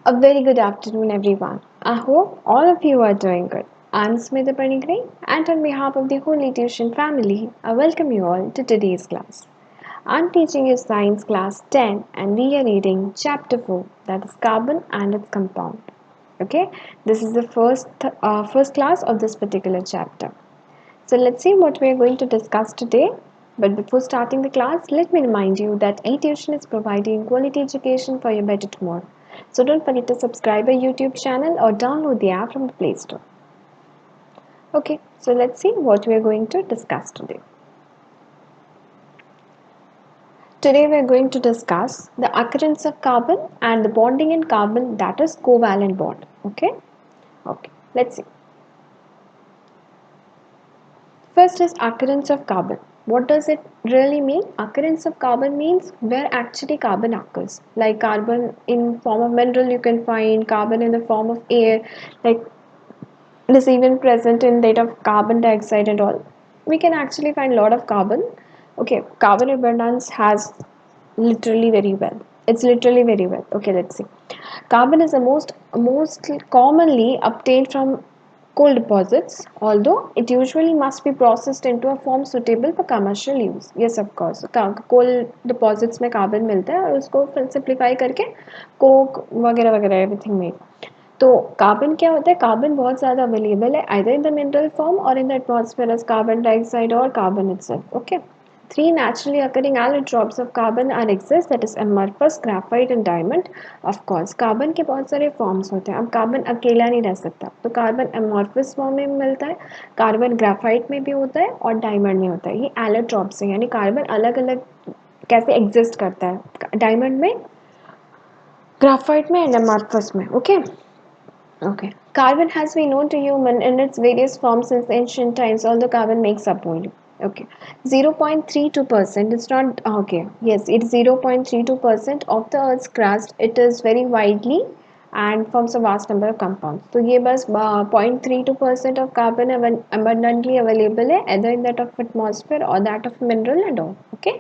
A very good afternoon, everyone. I hope all of you are doing good. I'm Smita Panigre, and on behalf of the Holy Tuition family, I welcome you all to today's class. I'm teaching you Science Class 10, and we are reading Chapter 4, that is Carbon and its Compound. Okay, this is the first class of this particular chapter. So let's see what we are going to discuss today. But before starting the class, let me remind you that eTuition is providing quality education for your better tomorrow. So don't forget to subscribe our YouTube channel or download the app from the Play Store. Okay, so let's see what we are going to discuss today. Today we are going to discuss the occurrence of carbon and the bonding in carbon, that is covalent bond. Okay, let's see. First is occurrence of carbon. What does it really mean? Occurrence of carbon means where actually carbon occurs. Like carbon in form of mineral you can find, carbon in the form of air, like it is even present in that of carbon dioxide and all. We can actually find a lot of carbon. Okay, carbon abundance has literally very well. It's literally very well. Okay, let's see. Carbon is the most commonly obtained from coal deposits, although it usually must be processed into a form suitable for commercial use. Yes, of course. Coal deposits में carbon मिलता है और उसको फिर simplify करके Coke वगैरह वगैरह everything made. तो कार्बन क्या होता है? कार्बन बहुत ज़्यादा अवेलेबल है either in the mineral form और in the atmosphere as carbon dioxide और carbon itself. Okay. Three naturally occurring allotropes of carbon are exist, that is amorphous, graphite and diamond. Of course, carbon के बहुत सारे forms होते हैं. अब carbon अकेला नहीं रह सकता, तो कार्बन amorphous फॉर्म में मिलता है, कार्बन ग्राफाइट में भी होता है और डायमंड में होता है. ये एलोट्रॉप्स हैं, यानी कार्बन अलग अलग कैसे एग्जिस्ट करता है, डायमंड में, ग्राफाइट में एंड amorphous में. Okay. Okay. Carbon has been known to human in its various forms since ancient times, although carbon makes up only. Okay. 0.32%. It's not okay. Yes, it's 0.32% of the Earth's crust. It is very widely and forms a vast number of compounds. So ये बस 0.32% of carbon abundantly available है, either in that of atmosphere or that of mineral and all. Okay.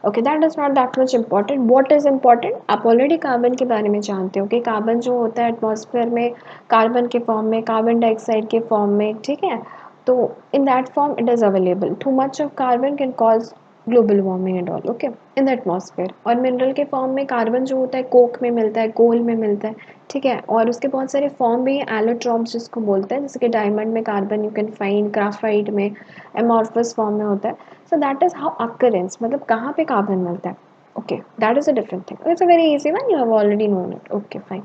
Okay, that is not that much important. What is important, आप already carbon के बारे में जानते हो कि कार्बन जो होता है एटमॉस्फेयर में कार्बन के फॉर्म में, कार्बन डाइऑक्साइड के फॉर्म में, ठीक है. तो in that form it is available. Too much of carbon can cause global warming and all. Okay, in the atmosphere. और मिनरल के फॉर्म में कार्बन जो होता है कोक में मिलता है, कोल में मिलता है, ठीक है. और उसके बहुत सारे फॉर्म भी हैं, एलोट्रॉप्स जिसको बोलते हैं, जैसे कि डायमंड में carbon you can find, graphite में, एमॉर्फस फॉर्म में होता है. So that is how occurrence, मतलब कहाँ पे कार्बन मिलता है. Okay, that is a different thing. It's a very easy one, you have already known it. Okay, fine.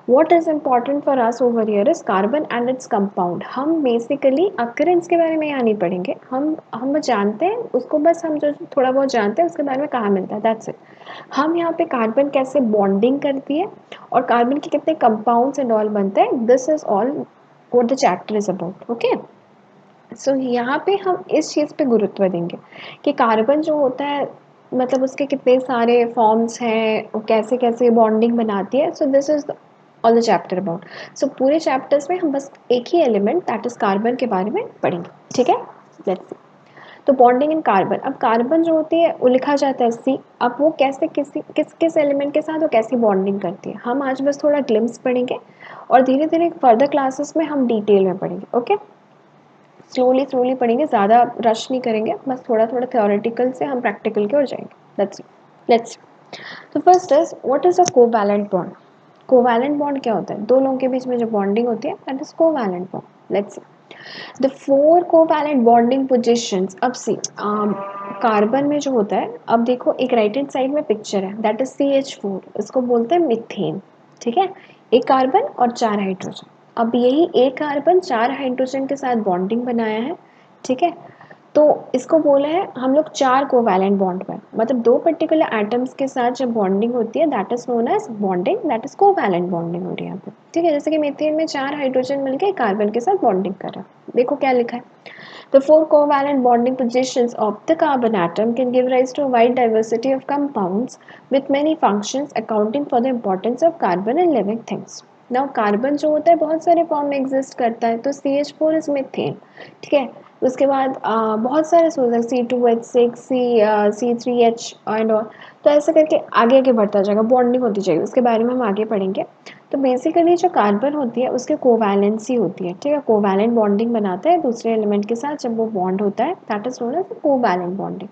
What is important for us over here is carbon and its compound. हम basically occurrence के बारे में यहाँ नहीं पढ़ेंगे. हम जानते हैं उसको, बस हम जो थोड़ा बहुत जानते हैं उसके बारे में कहाँ मिलता है, दैट्स इट. हम यहाँ पे कार्बन कैसे बॉन्डिंग करती है और कार्बन के कितने कंपाउंड्स एंड ऑल बनते हैं, this is all what the chapter is about. Okay. So यहाँ पे हम इस चीज़ पे गुरुत्व देंगे कि कार्बन जो होता है, मतलब उसके कितने सारे फॉर्म्स हैं और कैसे कैसे बॉन्डिंग बनाती है. So this is all the chapter about. So पूरे चैप्टर्स में हम बस एक ही एलिमेंट दैट इज कार्बन के बारे में पढ़ेंगे. ठीक है, लेट्स सी. तो बॉन्डिंग इन कार्बन, अब कार्बन जो होती है वो लिखा जाता है सी. अब वो कैसे किस किस एलिमेंट के साथ वो कैसी बॉन्डिंग करती है, हम आज बस थोड़ा ग्लिम्स पढ़ेंगे और धीरे धीरे फर्दर क्लासेस में हम डिटेल में पढ़ेंगे. ओके, स्लोली पढ़ेंगे, ज़्यादा रश नहीं करेंगे, बस थोड़ा थोड़ा थ्योरेटिकल से हम प्रैक्टिकल की ओर जाएंगे. लेट्स. तो first is what is a covalent bond. Covalent bond क्या होता है? दो लोगों के बीच में जो बॉन्डिंग होती है that is covalent bond. Let's. The four covalent bonding positions. अब सी कार्बन में जो होता है, अब देखो एक राइट हैंड साइड में पिक्चर है, दैट इज CH4, इसको बोलते हैं मिथेन. ठीक है, एक कार्बन और चार हाइड्रोजन. अब यही एक कार्बन चार हाइड्रोजन के साथ बॉन्डिंग बनाया है. ठीक है, तो इसको बोला है हम लोग चार कोवैलेंट बॉन्ड पर, मतलब दो पर्टिकुलर एटम्स के साथ जब बॉन्डिंग होती है that is known as bonding, that is covalent bonding हो रही है यहाँ पे. ठीक है, जैसे कि मीथेन में चार हाइड्रोजन मिलकर कार्बन के साथ बॉन्डिंग कर रहा है. देखो क्या लिखा है. The four covalent bonding positions of the carbon atom can give rise to a wide diversity of compounds with many functions accounting for the importance of carbon in living things. Now carbon जो होता है बहुत सारे form में exist करता है, तो CH4 is methane. ठीक है, उसके बाद बहुत सारे solution C2H6 C3H and all. तो ऐसे करके आगे आगे बढ़ता जाएगा, बॉन्डिंग होती जाएगी, उसके बारे में हम आगे पढ़ेंगे. तो बेसिकली जो कार्बन होती है उसकी कोवैलेंसी होती है, ठीक है, कोवैलेंट बॉन्डिंग बनाता है दूसरे एलिमेंट के साथ जब वो बॉन्ड होता है, that is known as covalent bonding.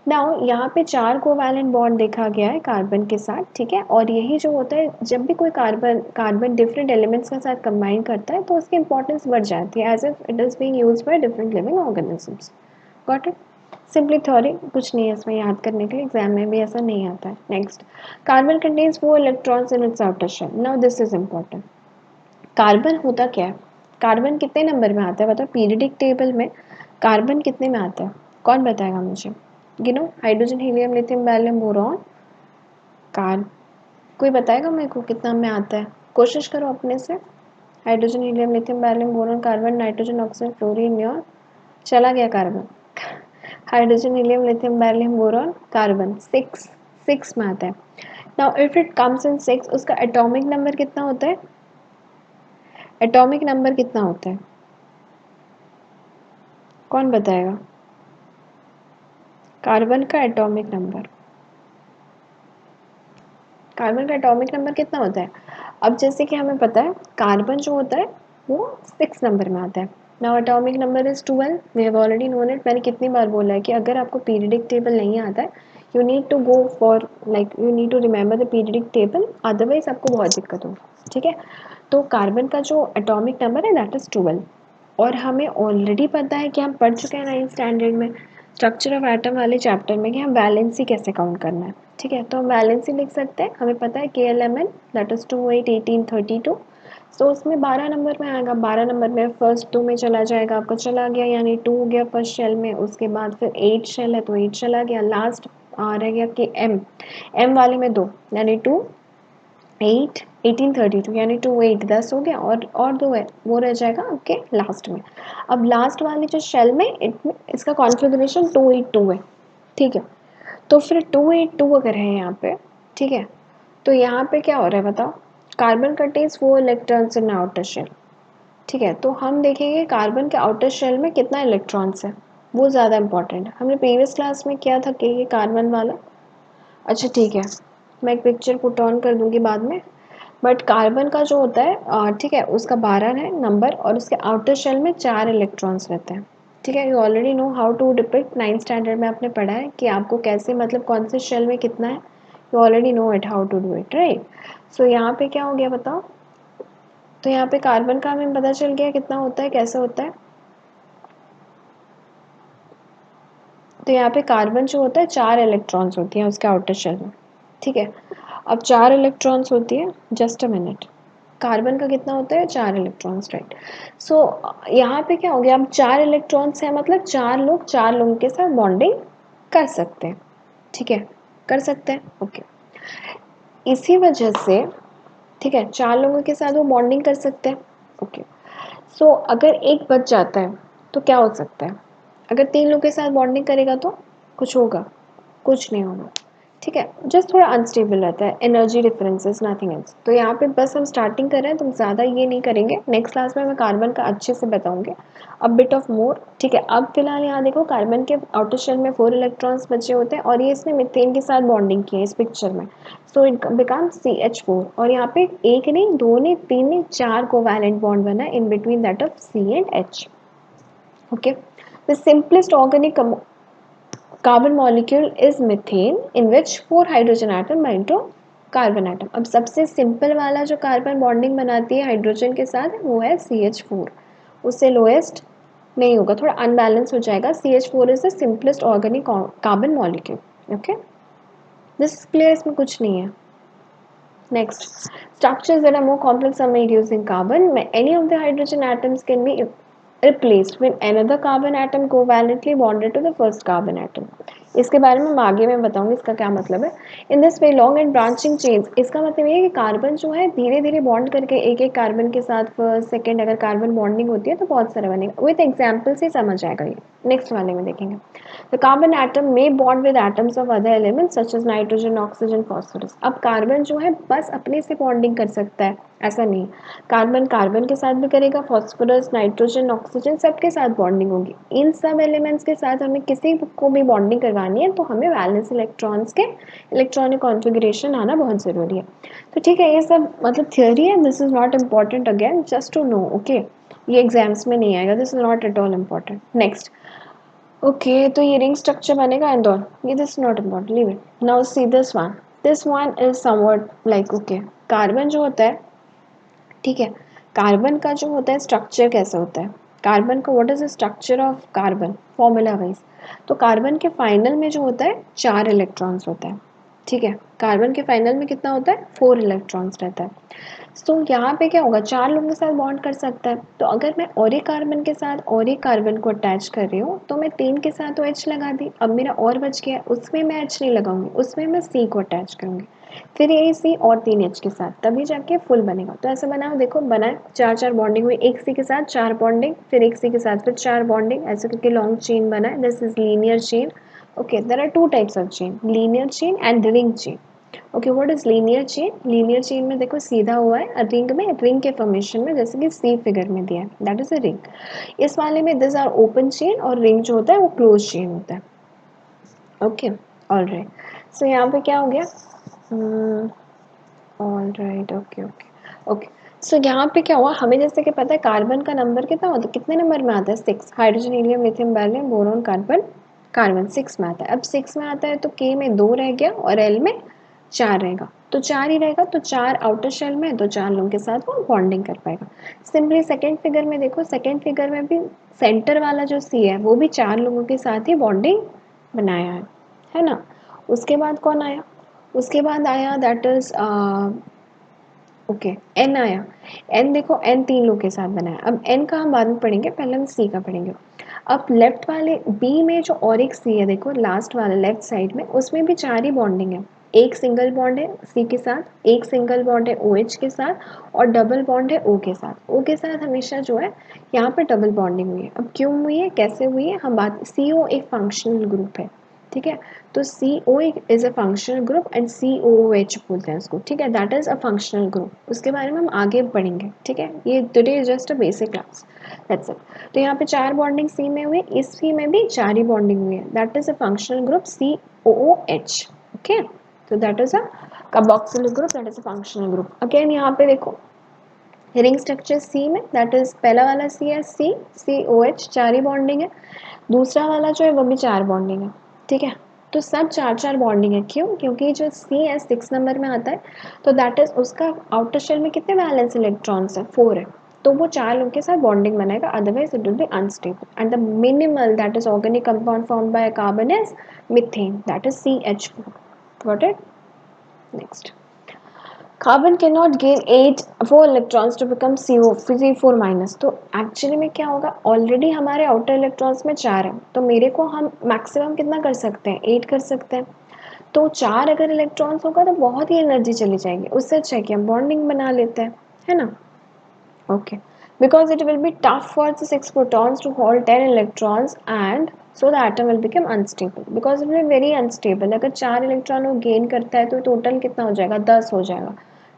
Now यहाँ पे 4 कोवैलेंट बॉन्ड देखा गया है कार्बन के साथ, ठीक है, और यही जो होता है जब भी कोई कार्बन कार्बन डिफरेंट एलिमेंट्स के साथ कंबाइन करता है तो उसकी इंपॉर्टेंस बढ़ जाती है as if it is being used by different living organisms. Got it? Simply theory, कुछ नहीं है इसमें याद करने के लिए, एग्जाम में भी ऐसा नहीं आता है। Next, carbon contains 4 electrons in its outer shell. Now this is important. Carbon होता क्या है? कार्बन कितने नंबर में आता है बताओ, पीरियडिक टेबल में कार्बन कितने में आता है? कौन बताएगा मुझे? गिनो, hydrogen, helium, lithium, barium, boron, carb, कोई बताएगा मेरे को कितना में आता है? कोशिश करो अपने से। Hydrogen, helium, lithium, barium, boron, carbon, nitrogen, oxygen, fluorine, neon, चला गया carbon. Hydrogen, helium, lithium, barium, boron, carbon, 6 में आता है। Now if it comes in 6, उसका एटॉमिक नंबर कितना होता है? एटॉमिक नंबर कितना होता है? कौन बताएगा? कार्बन का एटॉमिक नंबर, कार्बन का एटॉमिक नंबर कितना होता है? अब जैसे कि हमें पता है कार्बन जो होता है वो 6 नंबर में आता है। Now atomic number is 12, we have already known it. मैंने कितनी बार बोला है कि अगर आपको पीरियडिक टेबल नहीं आता है, you need to go for, like you need to remember the periodic table, otherwise आपको बहुत दिक्कत होगी, ठीक है। तो कार्बन का जो एटॉमिक नंबर है दैट इज 12, और हमें ऑलरेडी पता है कि हम पढ़ चुके हैं 9th स्टैंडर्ड में स्ट्रक्चर ऑफ एटम वाले चैप्टर में कि हम वैलेंसी कैसे काउंट करना है, ठीक है। तो हम वैलेंसी लिख सकते हैं, हमें पता है KLMN दैट इज 2 8 18 32। तो उसमें 12 नंबर में आएगा, 12 नंबर में फर्स्ट 2 में चला जाएगा, आपका चला गया, यानी 2 हो गया फर्स्ट शेल में, उसके बाद फिर 8 शेल है तो 8 चला गया, लास्ट रह गया कि एम वाले में 2, यानी 2 8 18 32, यानी 2 8 10 हो गया, और 2 है वो रह जाएगा आपके लास्ट में। अब लास्ट वाले जो शेल में इसका कॉन्फ़िगरेशन 282 है, ठीक है। तो फिर 282 अगर है यहाँ पे, ठीक है, तो यहाँ पे क्या हो रहा है बताओ? Carbon contains 4 electrons in outer shell, ठीक है। तो हम देखेंगे कार्बन के आउटर शेल में कितना इलेक्ट्रॉन्स है, वो ज़्यादा इंपॉर्टेंट है। हमने प्रीवियस क्लास में किया था कि ये कार्बन वाला, अच्छा ठीक है, मैं एक पिक्चर पुट ऑन कर दूंगी बाद में। बट कार्बन का जो होता है ठीक है, उसका 12 है नंबर, और उसके आउटर शेल में 4 इलेक्ट्रॉन्स रहते हैं, ठीक है। You already know how to depict, 9th standard में आपने पढ़ा है कि आपको कैसे, मतलब कौन से शेल में कितना है, you already know it how to do it, right. So यहाँ पे क्या हो गया बताओ? तो यहाँ पे कार्बन का हमें पता चल गया कितना होता है, कैसे होता है। तो यहाँ पे कार्बन जो होता है 4 इलेक्ट्रॉन्स होती हैं उसके आउटर शेल में, ठीक है। अब 4 इलेक्ट्रॉन्स होती है, जस्ट अ मिनट, कार्बन का कितना होता है? 4 इलेक्ट्रॉन्स, राइट। सो यहाँ पे क्या हो गया, अब 4 इलेक्ट्रॉन्स है मतलब 4 लोगों के साथ बॉन्डिंग कर सकते हैं, ठीक है, कर सकते हैं, ओके। इसी वजह से, ठीक है, 4 लोगों के साथ वो बॉन्डिंग कर सकते हैं, ओके। सो अगर एक बच जाता है तो क्या हो सकता है? अगर 3 लोगों के साथ बॉन्डिंग करेगा तो कुछ होगा? कुछ नहीं होगा, ठीक है, जस्ट थोड़ा अनस्टेबल रहता है, एनर्जी डिफरेंसेस, नथिंग एल्स। तो यहाँ पे बस हम स्टार्टिंग कर रहे हैं, तो ज़्यादा ये नहीं करेंगे, नेक्स्ट क्लास में मैं कार्बन का अच्छे से बताऊंगी, अब बिट ऑफ मोर, ठीक है। अब फिलहाल यहाँ देखो कार्बन के आउटर शेल में 4 इलेक्ट्रॉन्स बचे होते हैं, और ये इसने मीथेन के साथ बॉन्डिंग की है इस पिक्चर में, सो इट बिकम CH4, और यहाँ पे एक नहीं, दो नहीं, तीन नहीं, 4 कोवैलेंट बॉन्ड बना है in between that of C and H, okay. The simplest organic carbon molecule is methane, in which 4 hydrogen atom bind to carbon atom। अब सबसे सिंपल वाला जो कार्बन बॉन्डिंग बनाती है हाइड्रोजन के साथ वो है CH4, उससे लोएस्ट नहीं होगा, थोड़ा अनबैलेंस हो जाएगा। CH4 is the simplest organic carbon molecule, okay, this is clear, इसमें कुछ नहीं है। Next, structures that are more complex are made using carbon. Any of the hydrogen atoms can be replaced with another carbon atom covalently bonded to the first carbon atom. इसके बारे में मैं आगे में बताऊंगी इसका क्या मतलब है। In this way long and branching chains, इसका मतलब ये है कि कार्बन जो है धीरे धीरे बॉन्ड करके एक एक कार्बन के साथ फर्स्ट सेकंड अगर कार्बन बॉन्डिंग होती है तो बहुत सारा बनेगा, विद एग्जाम्पल से समझ आएगा ये, नेक्स्ट वाले में देखेंगे। द कार्बन एटम में bond with atoms of other elements such as nitrogen, oxygen, phosphorus. अब कार्बन जो है बस अपने से बॉन्डिंग कर सकता है, ऐसा नहीं। कार्बन कार्बन के साथ भी करेगा, फास्फोरस, नाइट्रोजन, ऑक्सीजन सबके साथ बॉन्डिंग होगी। इन सब एलिमेंट्स के साथ हमें किसी को भी बॉन्डिंग करवानी है तो हमें वैलेंस इलेक्ट्रॉन्स के इलेक्ट्रॉनिक कॉन्फ़िगरेशन आना बहुत ज़रूरी है। तो ठीक है, ये सब मतलब थियोरी है, this is not important, again just to know, okay. ये एग्जाम्स में नहीं आएगा, this is not at all important. Next, okay, तो ये रिंग स्ट्रक्चर बनेगा एंड ऑल, ये this not important, leave it. Now see this one is somewhat like, okay, carbon जो होता है, ठीक है, कार्बन का जो होता है स्ट्रक्चर कैसा होता है, कार्बन का what is the structure of carbon formula wise. तो कार्बन के फाइनल में जो होता है 4 इलेक्ट्रॉन्स होता है, ठीक है, कार्बन के फाइनल में कितना होता है 4 इलेक्ट्रॉन्स रहता है। तो यहाँ पे क्या होगा, 4 लोगों के साथ बॉन्ड कर सकता है। तो अगर मैं और एक कार्बन के साथ और एक कार्बन को अटैच कर रही हूँ तो मैं 3 के साथ तो एच लगा दी, अब मेरा और बच गया, उसमें मैं एच नहीं लगाऊंगी, उसमें मैं सी को अटैच करूंगी, फिर यही सी और 3 एच के साथ, तभी जाके फुल बनेगा। तो ऐसा बनाओ, देखो बनाए, 4 बॉन्डिंग हुई, एक सी के साथ 4 बॉन्डिंग, फिर एक सी के साथ फिर 4 बॉन्डिंग, ऐसे करके लॉन्ग चेन बनाए, this is linear chain. Okay, there are two types of chain, linear chain and ring chain. Okay, what is linear chain, linear chain में देखो सीधा हुआ है, रिंग में रिंग के फॉर्मेशन में, जैसे कि सी फिगर में दिया है, दैट इज अ रिंग। इस वाले में दिस आर ओपन चेन और रिंग जो होता है वो क्लोज चेन होता है। ओके, ऑलराइट, सो यहाँ पे क्या हो गया, alright, okay okay okay. So यहाँ पे क्या हुआ, हमें जैसे कि पता है कार्बन का नंबर कितना होता है, कितने नंबर में आता है 6, hydrogen, helium, lithium, beryllium, boron, carbon, carbon 6 में आता है। अब 6 में आता है तो के में 2 रह गया और एल में 4 रहेगा, तो 4 ही रहेगा, तो 4 आउटर शेल में, तो 4 लोगों के साथ वो बॉन्डिंग कर पाएगा। सिंपली सेकेंड फिगर में देखो, सेकेंड फिगर में भी सेंटर वाला जो सी है वो भी 4 लोगों के साथ ही बॉन्डिंग बनाया है ना। उसके बाद कौन आया, उसके बाद आया दैट इज ओके, एन आया। एन देखो, एन 3 लोग के साथ बनाया, अब एन का हम बाद में पढ़ेंगे, पहले हम सी का पढ़ेंगे। अब लेफ्ट वाले बी में जो और एक सी है, देखो लास्ट वाला लेफ्ट साइड में, उसमें भी 4 ही बॉन्डिंग है। एक सिंगल बॉन्ड है सी के साथ, एक सिंगल बॉन्ड है ओ एच के साथ और डबल बॉन्ड है ओ के साथ। ओ के साथ हमेशा जो है यहाँ पर डबल बॉन्डिंग हुई है। अब क्यों हुई है, कैसे हुई है, हम बात, सी ओ एक फंक्शनल ग्रुप है, ठीक है। तो C O is a functional group and C O H बोलते हैं उसको, ठीक है, that is a functional group. उसके बारे में हम आगे पढ़ेंगे, ठीक है, ये today is just a basic class, that's it. तो यहाँ पे 4 बॉन्डिंग सी में हुई, इस सी में भी 4 ही बॉन्डिंग हुई है, that is a functional group C O H, okay. तो that is a carboxylic group, that is a functional group. Again यहाँ पे देखो रिंग स्ट्रक्चर सी में, दैट इज पहला वाला सी है सी ओ एच, 4 ही बॉन्डिंग है। दूसरा वाला जो है वो भी 4 बॉन्डिंग है, ठीक है। तो सब 4 बॉन्डिंग है, क्यों, क्योंकि जो सी है 6 नंबर में आता है, तो दैट इज उसका आउटर शेल में कितने वैलेंस इलेक्ट्रॉन्स है 4 है, तो वो 4 लोगों के साथ बॉन्डिंग बनाएगा, otherwise it will be unstable and the minimal that is organic compound formed by carbon is methane, that is CH4, got it. Next, carbon can not gain 4 electrons to become CO C4 minus. तो actually में क्या होगा, already हमारे outer electrons में 4 है, तो मेरे को हम मैक्सिमम कितना कर सकते हैं, 8 कर सकते हैं। तो 4 अगर इलेक्ट्रॉन्स होगा तो बहुत ही एनर्जी चली जाएगी, उससे अच्छा है कि हम बॉन्डिंग बना लेते हैं, है ना। Okay, because it will be tough for the 6 protons to hold 10 electrons and so the atom will become unstable because it will be very unstable। अगर 4 इलेक्ट्रॉन वो गेन करता है तो टोटल कितना हो जाएगा, 10 हो जाएगा,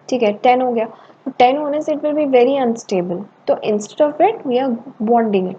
ठीक है, 10 हो गया। तो 10 होने से it will be very unstable, तो instead of it we are bonding it.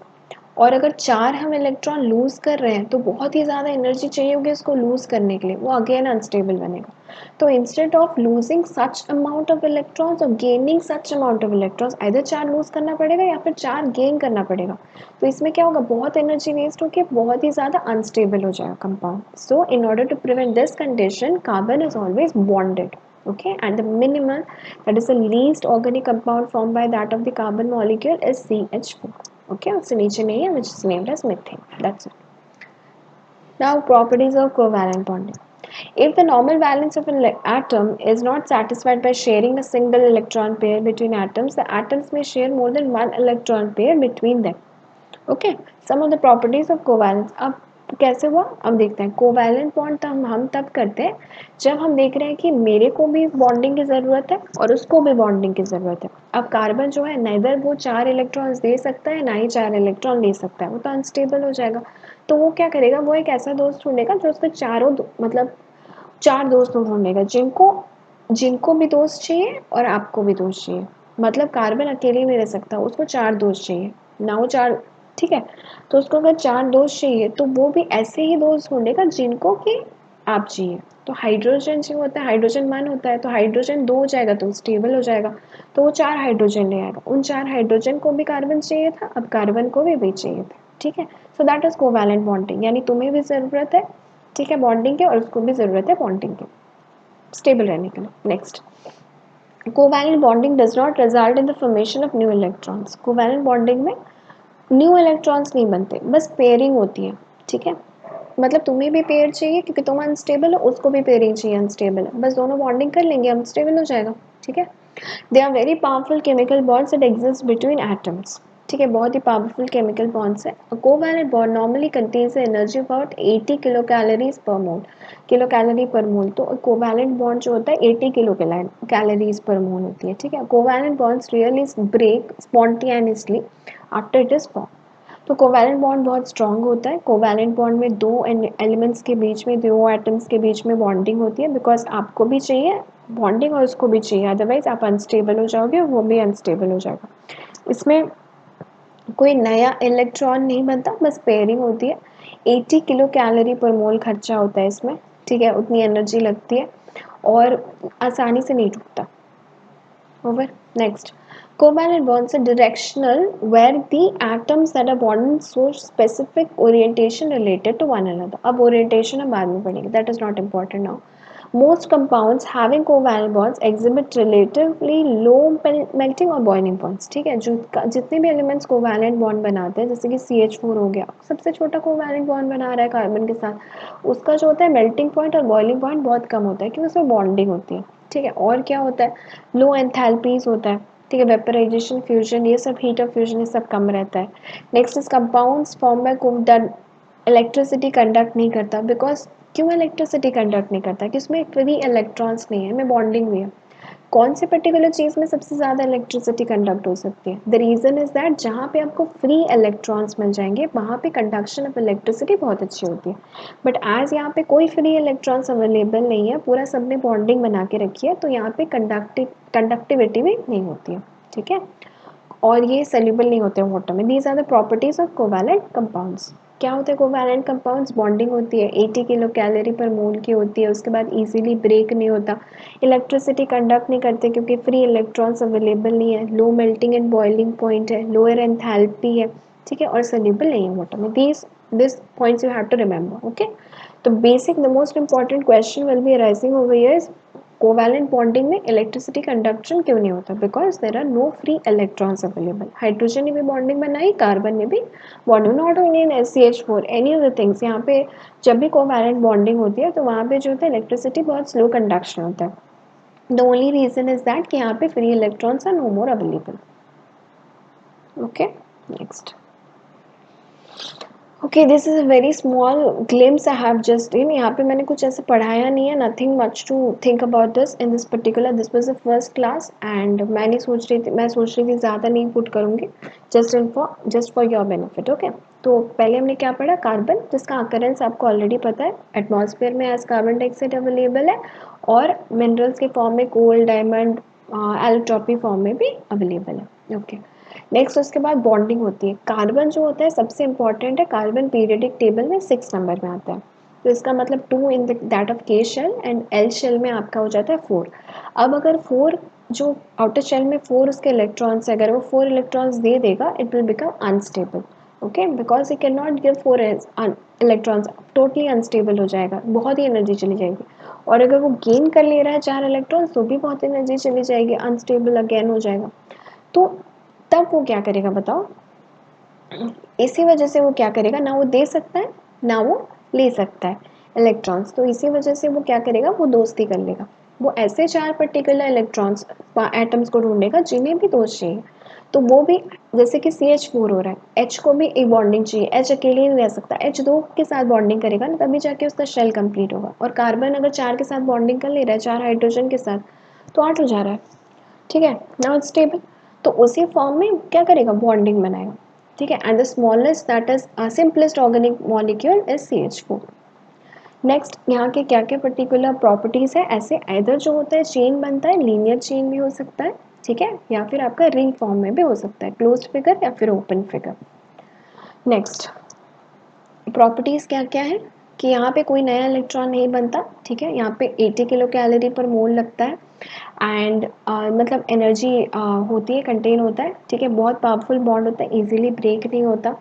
और अगर 4 हम इलेक्ट्रॉन लूज कर रहे हैं तो बहुत ही ज़्यादा एनर्जी चाहिए होगी उसको लूज करने के लिए, वो अगेन अनस्टेबल बनेगा। तो instead of losing such amount of electrons और gaining such amount of electrons, either 4 lose करना पड़ेगा या फिर 4 गेन करना पड़ेगा। तो इसमें क्या होगा, बहुत एनर्जी वेस्ट होकर बहुत ही ज़्यादा अनस्टेबल हो जाएगा compound. So in order to prevent this condition carbon is always bonded, okay, and the minimal, that is the least organic compound formed by that of the carbon molecule is CH4, okay, उससे नीचे नहीं है, which is named as methane, that's it। Now properties of covalent bonding, if the normal valence of an atom is not satisfied by sharing a single electron pair between atoms, the atoms may share more than one electron pair between them, okay. Some of the properties of covalence, अब कैसे हुआ, अब देखते हैं। Covalent bond तो हम तब करते हैं जब हम देख रहे हैं कि मेरे को भी बॉन्डिंग की ज़रूरत है और उसको भी बॉन्डिंग की ज़रूरत है। अब कार्बन जो है नाइदर वो 4 इलेक्ट्रॉन्स दे सकता है ना ही 4 इलेक्ट्रॉन ले सकता है, वो तो अनस्टेबल हो जाएगा। तो वो क्या करेगा, वो एक ऐसा दोस्त ढूंढेगा जो उसके चारों मतलब 4 दोस्तों ढूंढेगा जिनको जिनको भी दोस्त चाहिए और आपको भी दोस्त चाहिए, मतलब कार्बन अकेले नहीं रह सकता, उसको 4 दोस्त चाहिए। ना वो 4, ठीक है? तो उसको अगर 4 दोस्त चाहिए तो वो भी ऐसे ही दोस्त ढूँढेगा जिनको कि आप चाहिए। तो हाइड्रोजन जो होता है, हाइड्रोजन 1 होता है, तो हाइड्रोजन 2 हो जाएगा तो स्टेबल हो जाएगा। तो वो 4 हाइड्रोजन ले आएगा। उन 4 हाइड्रोजन को भी कार्बन चाहिए था, अब कार्बन को भी चाहिए था, ठीक है? So that is covalent bonding, यानी तुम्हें भी ज़रूरत है, ठीक है, बॉन्डिंग की, और उसको भी ज़रूरत है बॉन्डिंग की, स्टेबल रहने के लिए। Next, covalent bonding does not result in the formation of new electrons. Covalent bonding में न्यू इलेक्ट्रॉन्स नहीं बनते, बस पेयरिंग होती है, ठीक है? मतलब तुम्हें भी पेयर चाहिए क्योंकि तुम अनस्टेबल हो, उसको भी पेयरिंग चाहिए अनस्टेबल है, बस दोनों बॉन्डिंग कर लेंगे, अनस्टेबल हो जाएगा, ठीक है? They are very powerful chemical bonds that exist between atoms, ठीक है, बहुत ही पावरफुल केमिकल बॉन्ड्स है। Covalent bond normally contains energy about 80 kilo calories per mole, kilo calorie पर मोल। तो कोवैलेंट बॉन्ड जो होता है 80 किलो कैलोरीज पर मोल होती है, ठीक है? Covalent bonds really break spontaneously after it is form. तो कोवैलेंट बॉन्ड बहुत स्ट्रॉन्ग होता है। कोवैलेंट बॉन्ड में दो एलिमेंट्स के बीच में, दो एटम्स के बीच में बॉन्डिंग होती है, बिकॉज आपको भी चाहिए बॉन्डिंग और उसको भी चाहिए, अदरवाइज आप अनस्टेबल हो जाओगे और वो भी अनस्टेबल हो जाएगा। इसमें कोई नया इलेक्ट्रॉन नहीं बनता, बस पेयरिंग होती है। 80 किलो कैलोरी पर मोल खर्चा होता है इसमें, ठीक है, उतनी एनर्जी लगती है और आसानी से नहीं टूटता। Over. Next, covalent bonds are directional where the atoms that are bonded show specific orientation related to one another. अब orientation हम बाद में पढ़ेंगे, that is not important now. Most compounds having covalent bonds exhibit relatively low melting or boiling points. ठीक है, जो जितने भी elements covalent bond बनाते हैं, जैसे कि CH4 हो गया, सबसे छोटा covalent bond बना रहा है कार्बन के साथ, उसका जो होता है मेल्टिंग पॉइंट और बॉइलिंग पॉइंट बहुत कम होता है क्योंकि उसमें बॉन्डिंग होती है, ठीक है? और क्या होता है, लो एंथैल्पीज होता है, ठीक है, वेपराइजेशन, फ्यूजन, ये सब, हीट ऑफ फ्यूजन, ये सब कम रहता है। Next is compounds form by that electricity conduct नहीं करता, बिकॉज क्यों इलेक्ट्रिसिटी कंडक्ट नहीं करता कि उसमें फ्री इलेक्ट्रॉन्स नहीं है, में बॉन्डिंग भी है। कौन सी पर्टिकुलर चीज़ में सबसे ज़्यादा इलेक्ट्रिसिटी कंडक्ट हो सकती है? द रीज़न इज़ दैट जहाँ पे आपको फ्री इलेक्ट्रॉन्स मिल जाएंगे वहाँ पे कंडक्शन ऑफ इलेक्ट्रिसिटी बहुत अच्छी होती है। बट एज यहाँ पे कोई फ्री इलेक्ट्रॉन्स अवेलेबल नहीं है, पूरा सब ने बॉन्डिंग बना के रखी है, तो यहाँ पे कंडक्टिविटी भी नहीं होती है, ठीक है? और ये सॉल्युबल नहीं होते हैं वाटर में। These are the properties of covalent compounds. क्या होते हैं कोवैलेंट कंपाउंड्स? बॉन्डिंग होती है, 80 किलो कैलोरी पर मोल की होती है, उसके बाद इजीली ब्रेक नहीं होता, इलेक्ट्रिसिटी कंडक्ट नहीं करते क्योंकि फ्री इलेक्ट्रॉन्स अवेलेबल नहीं है, low melting and boiling point है, लोअर एंथैल्पी है, ठीक है, और सॉल्युबल नहीं है वाटर में। This points you have to remember, okay? तो basic the most important question will be arising over here is covalent bonding में इलेक्ट्रिसिटी कंडक्शन क्यों नहीं होता? Because there are no free electrons available. Hydrogen ने भी bonding बनाई, carbon ने भी bonding, not only in CH4, any other things. यहाँ पे जब भी कोवैलेंट बॉन्डिंग होती है तो वहाँ पे जो होता है इलेक्ट्रिसिटी बहुत स्लो कंडक्शन होता है। The only reason is that कि यहाँ पे free electrons are no more available, okay? Next, okay, this is a very small glimpse I have just in. यहाँ पे मैंने कुछ ऐसे पढ़ाया नहीं है, nothing much to think about this in this particular, this was the first class and मैं सोच रही थी ज़्यादा नहीं पुट करूँगी, just for your benefit, okay? तो पहले हमने क्या पढ़ा? कार्बन, जिसका अकरेंस आपको ऑलरेडी पता है, एटमॉस्फेयर में एज कार्बन डाइऑक्साइड अवेलेबल है और मिनरल्स के फॉर्म में कोल, डायमंड, एलोट्रॉपी फॉर्म में भी अवेलेबल है, ओके? नेक्स्ट उसके बाद बॉन्डिंग होती है। कार्बन जो होता है सबसे इंपॉर्टेंट है, कार्बन पीरियडिक टेबल में 6 नंबर में आता है, तो इसका मतलब 2 इन दैट ऑफ के शेल एंड एल शेल में आपका हो जाता है 4। अब अगर 4 जो आउटर शेल में 4 उसके इलेक्ट्रॉन्स है, अगर वो 4 इलेक्ट्रॉन्स दे देगा it will become unstable, okay? Because it can not give 4 electrons, totally unstable हो जाएगा, बहुत ही एनर्जी चली जाएगी। और अगर वो गेन कर ले रहा है 4 इलेक्ट्रॉन्स तो भी बहुत एनर्जी चली जाएगी, अनस्टेबल अगेन हो जाएगा। तो तब वो क्या करेगा बताओ? इसी वजह से वो क्या करेगा, ना वो दे सकता है ना वो ले सकता है इलेक्ट्रॉन्स, तो इसी वजह से वो क्या करेगा, वो दोस्ती कर लेगा। वो ऐसे 4 पर्टिकुलर इलेक्ट्रॉन्स एटम्स को ढूंढेगा जिन्हें भी दोस्त चाहिए। तो वो भी जैसे कि CH4 हो रहा है, H को भी एक बॉन्डिंग चाहिए, H अकेले नहीं रह सकता, H 2 के साथ बॉन्डिंग करेगा ना तभी जाके उसका शेल कंप्लीट होगा। और कार्बन अगर 4 के साथ बॉन्डिंग कर ले रहा है, 4 हाइड्रोजन के साथ, तो 8 हो जा रहा है, ठीक है, नाउ इट्स स्टेबल। तो उसी फॉर्म में क्या करेगा, बॉन्डिंग बनाएगा, ठीक है? And the smallest that is simplest organic molecule is CH4। Next यहाँ के क्या क्या पर्टिकुलर प्रॉपर्टीज़ है, ऐसे आइदर जो होता है चेन बनता है, लीनियर चेन भी हो सकता है, ठीक है, या फिर आपका रिंग फॉर्म में भी हो सकता है, क्लोज्ड फिगर या फिर ओपन फिगर। नेक्स्ट प्रॉपर्टीज़ क्या क्या है कि यहाँ पे कोई नया इलेक्ट्रॉन नहीं बनता, ठीक है, यहाँ पे 80 किलो कैलोरी पर मोल लगता है एंड मतलब एनर्जी होती है, कंटेन होता है, ठीक है, बहुत पावरफुल बॉन्ड होता है, इजीली ब्रेक नहीं होता,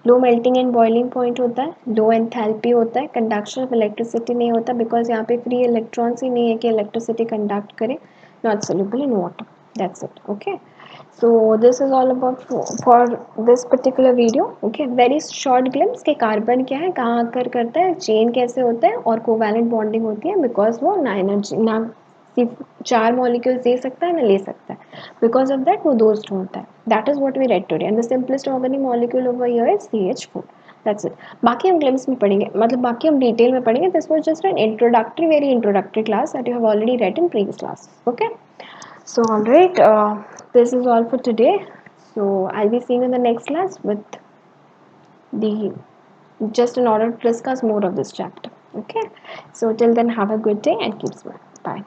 लो मेल्टिंग एंड बॉइलिंग पॉइंट होता है, लो एंथैल्पी होता है, कंडक्शन ऑफ इलेक्ट्रिसिटी नहीं होता बिकॉज यहाँ पे फ्री इलेक्ट्रॉन्स ही नहीं है कि इलेक्ट्रिसिटी कंडक्ट करे, not soluble in water, that's it, okay. So this is all about for this particular video, okay, very short glimpse कि कार्बन क्या है, कहाँ आकर करता है, चेन कैसे होता है और कोवैलेंट बॉन्डिंग होती है बिकॉज वो ना एनर्जी ना सिर्फ 4 मॉलिक्यूल्स दे सकता है ना ले सकता है, बिकॉज ऑफ दैट वो दोस्त होता है, that is what we read today and the simplest organic molecule over here is CH4, that's it. बाकी हम ग्लिम्स में पढ़ेंगे, मतलब बाकी हम डिटेल में पढ़ेंगे, this was just an introductory very introductory class that you have already red in previous class, okay. So, all right, this is all for today. So, I'll be seeing you in the next class with the just in order to discuss more of this chapter. Okay. So, till then, have a good day and keep smiling. Bye.